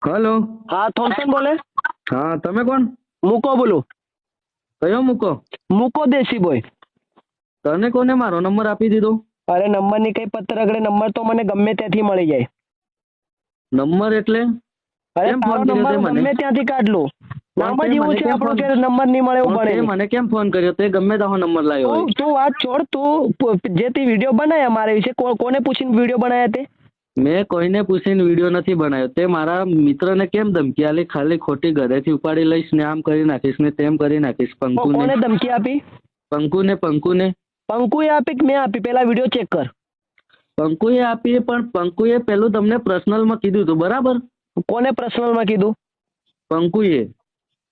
Hello. હા Thompson બોલે. હા, તમે કોણ? મૂકો બોલું. કયો મૂકો? મૂકો દેશી બોય. તને કોને મારો નંબર આપી દીધો? અરે નંબર ની કઈ પત્ર રગડે, નંબર તો મને ગમે ત્યાંથી મળી જાય. નંબર એટલે અરે કેમ તારો ફોન કર્યો તે નંબર મને? ગમે ત્યાંથી કાઢ લો. નામ તે જ એવું મને છે કેમ આપણો ફોન કે નંબર નહીં મળે એવું બને તે નહીં. મને કેમ ફોન કર્યો? તે ગમે તારો નંબર લાવ્યો હોય. તું વાત છોડ. તું જે તે વિડીયો બનાવ્યા મારા વિશે કોને પૂછીને વિડીયો બનાવ્યા તે? મેં કોઈને પૂછીને વિડીયો નથી બનાવ્યો. તે મારા મિત્રને કેમ ધમકી આલી? ખાલી ખોટી ઘરેથી ઉપાડી લઈશ ને આમ કરી નાખીશ ને તેમ કરી નાખીશ. કોને ધમકી આપી? પંકુને પંકુએ આપી કે મેં આપી? પેલા વિડીયો ચેક કર. પંકુએ આપી, પણ પંકુએ પેલું તમને પર્સનલમાં કીધું હતું, બરાબર? કોને પર્સનલમાં કીધું? પંકુએ.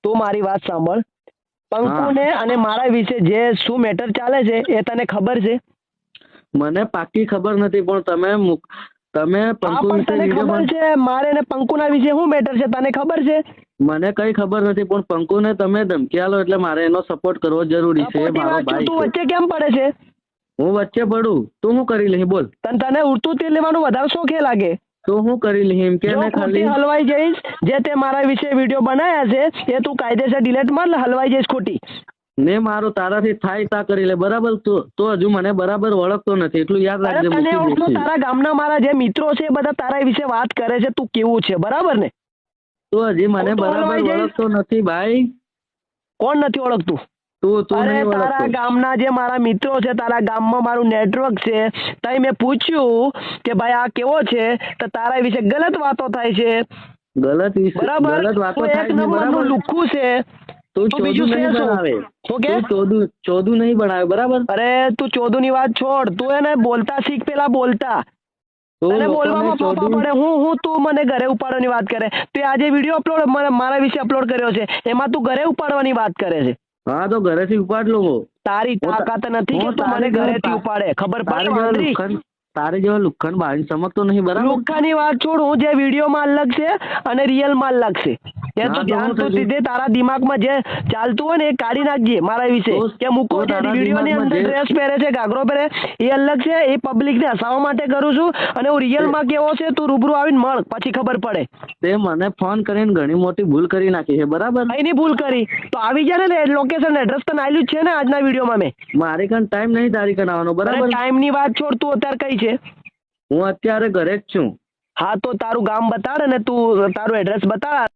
તું મારી વાત સાંભળ. પંકુને અને મારા વિશે જે શું મેટર ચાલે છે એ તને ખબર છે? મને પાકી ખબર નથી, પણ તમે પંકુ વિશે તને ખબર છે મારે ને પંકુના વિશે શું મેટર છે તને ખબર છે? મને કઈ ખબર નથી, પણ પંકુને તમે ધમકી આલો એટલે મારે એનો સપોર્ટ કરવો જરૂરી છે. મારો ભાઈ તું છે. વચ્ચે કેમ પડે છે? હું વચ્ચે પડું? તું શું કરી લઈ? બોલ. તને ઉડતું તેલ લેવાનું વધારે શોખે લાગે. તું શું કરી લઈ એમ કે? ખાલી હલવાઈ જઈશ. જે તે મારા વિશે વિડીયો બનાવ્યા છે એ તું કાયદેસર ડિલીટ માર, હલવાઈ જઈશ ખોટી. ને મારું તારાથી થાય તા કરી લે, બરાબર? તો હજુ મને બરાબર ઓળખતો નથી, એટલું યાદ રાખજે. તારા ગામના મારા જે મિત્રો છે બધા તારા વિશે વાત કરે છે, તું કેવું છે, બરાબર ને? તો હજી મને બરાબર ઓળખતો નથી ભાઈ. કોણ નથી ઓળખતું? તારા ગામના જે મારા મિત્રો છે, તારા ગામમાં મારું નેટવર્ક છે, તઈ મેં પૂછ્યું કે ભાઈ આ કેવો છે, તો તારા વિશે ગલત વાતો થાય છે. ગલત વાતો થાય છે, બરાબર? લુખ્ખું છે. તું ચોદું નહીં બનાવે. ચોદું નહીં બનાવે, બરાબર? અરે તું ચોદું ની વાત છોડ. તું એને બોલતા શીખ, પેલા બોલતા. તને બોલવામાં ફાફા પડે. હું તું મને ઘરે ઉપાડવાની વાત કરે. તે આજે વિડીયો અપલોડ મારા વિશે અપલોડ કર્યો છે, એમાં તું ઘરે ઉપાડવાની વાત કરે છે. હા, તો ઘરેથી ઉપાડ લો. તારી તાકાત નથી કે તું મને ઘરેથી ઉપાડે. ખબર પડે? તારે જેવા લુખ્ખન બાળી સમજતો નહીં, બરાબર? લુખ્ખાની વાત છોડ. હું જે વિડીયોમાં અલગ છે અને રિયલમાં અલગ છે. તારા દિમાગમાં જે ચાલતું હોય ને એ કાઢી નાખજે મારા વિશે. કે મૂકો વિડીયો ની અંદર ડ્રેસ પહેરે છે, ઘાઘરો પહેરે, એ અલગ છે. એ પબ્લિક ને હસાવવા માટે કરું છું. અને હું રિયલમાં કેવો છે તું રૂબરૂ આવીને મળ, પછી ખબર પડે. તે મને ફોન કરીને ઘણી મોટી ભૂલ કરી નાખી છે, બરાબર? કઈની ભૂલ કરી? તો આવી જાય ને લોકેશન એડ્રેસ તો નાખ્યું છે ને આજના વિડીયોમાં મેં. મારી કાન ટાઈમ નહીં તારી કાન આવવાનો, બરાબર? ટાઈમ ની વાત છોડ. તું અત્યારે કઈ છે? હું અત્યારે ઘરે જ છું. હા, તો તારું ગામ બતાડ અને તું તારું એડ્રેસ બતાડ.